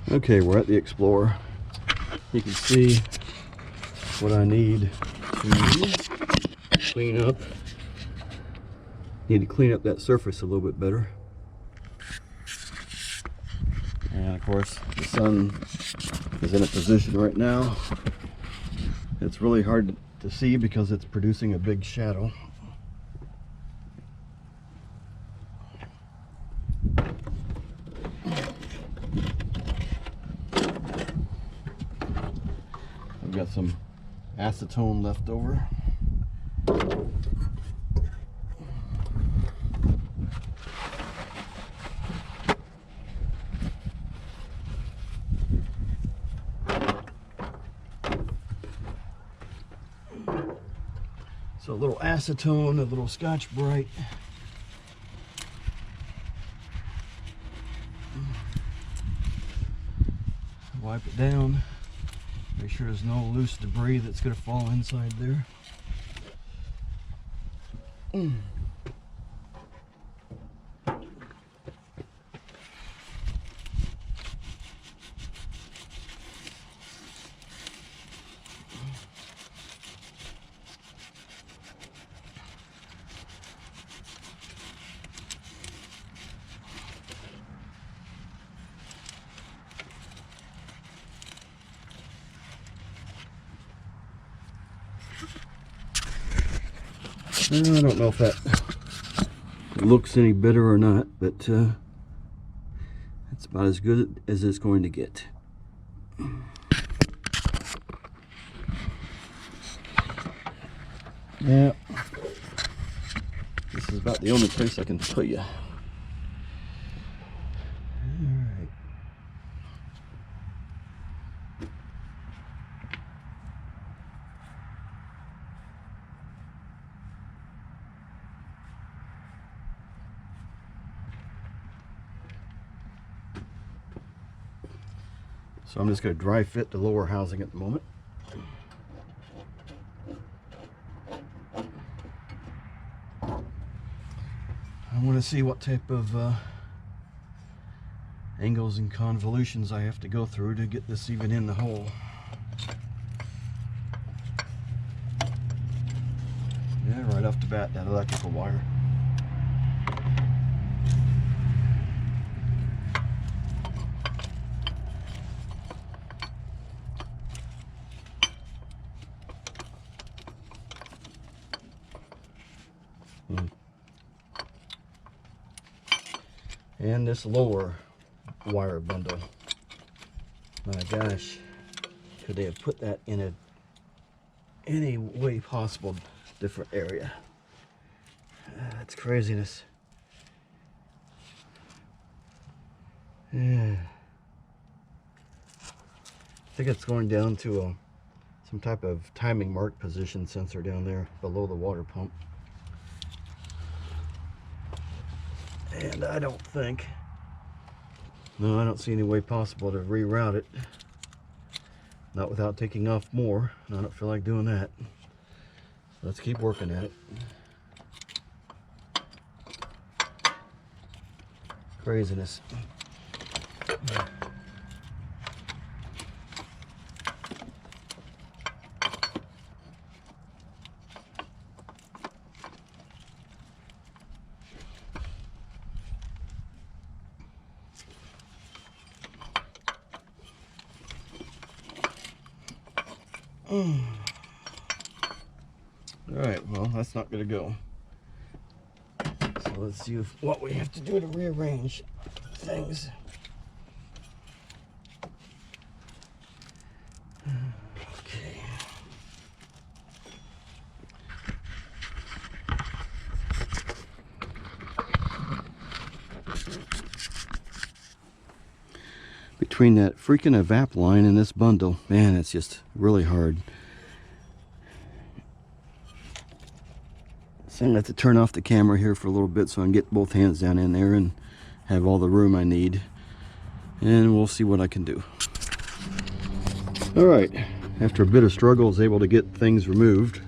Okay, we're at the Explorer. You can see what I need to clean up. Need to clean up that surface a little bit better. And of course, the sun is in a position right now. It's really hard to see because it's producing a big shadow. I've got some acetone left over. So a little acetone, a little Scotch Brite. Wipe it down. Make sure there's no loose debris that's going to fall inside there. I don't know if that looks any better or not, but it's about as good as it's going to get. Yeah, this is about the only place I can put you. Alright. So I'm just going to dry fit the lower housing at the moment. I want to see what type of angles and convolutions I have to go through to get this even in the hole. Yeah, right off the bat, that electrical wire. And this lower wire bundle. My gosh, could they have put that in any way possible different area? That's craziness. Yeah. I think it's going down to some type of timing mark position sensor down there below the water pump. And I don't think, no, I don't see any way possible to reroute it. Not without taking off more, and I don't feel like doing that. Let's keep working at it. Craziness. Alright, well, that's not going to go. So let's see what we have to do to rearrange things. Okay. Between that freaking evap line and this bundle, man, it's just really hard. So I'm going to have to turn off the camera here for a little bit so I can get both hands down in there and have all the room I need. And we'll see what I can do. Alright, after a bit of struggle, I was able to get things removed.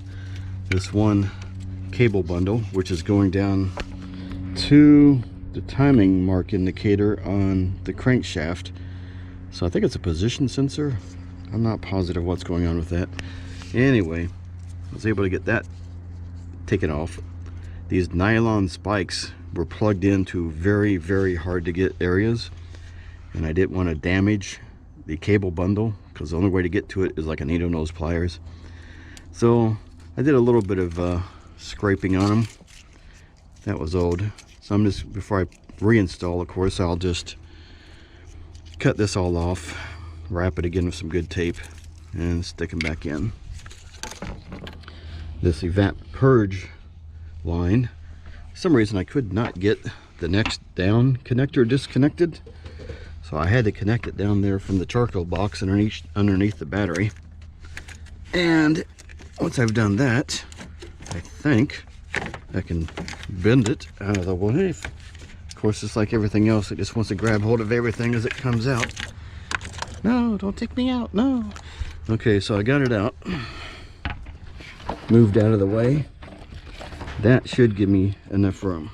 This one cable bundle, which is going down to the timing mark indicator on the crankshaft. So I think it's a position sensor. I'm not positive what's going on with that. Anyway, I was able to get that taken off. These nylon spikes were plugged into very, very hard to get areas, and I didn't want to damage the cable bundle because the only way to get to it is like a needle nose pliers. So I did a little bit of scraping on them. That was old. So I'm just, before I reinstall, of course, I'll just cut this all off, wrap it again with some good tape, and stick them back in. This evap purge line, for some reason I could not get the next down connector disconnected, so I had to connect it down there from the charcoal box underneath the battery. And once I've done that, I think I can bend it out of the way. Of course, it's like everything else, it just wants to grab hold of everything as it comes out. No, don't take me out, no. Okay, so I got it out, moved out of the way. That should give me enough room.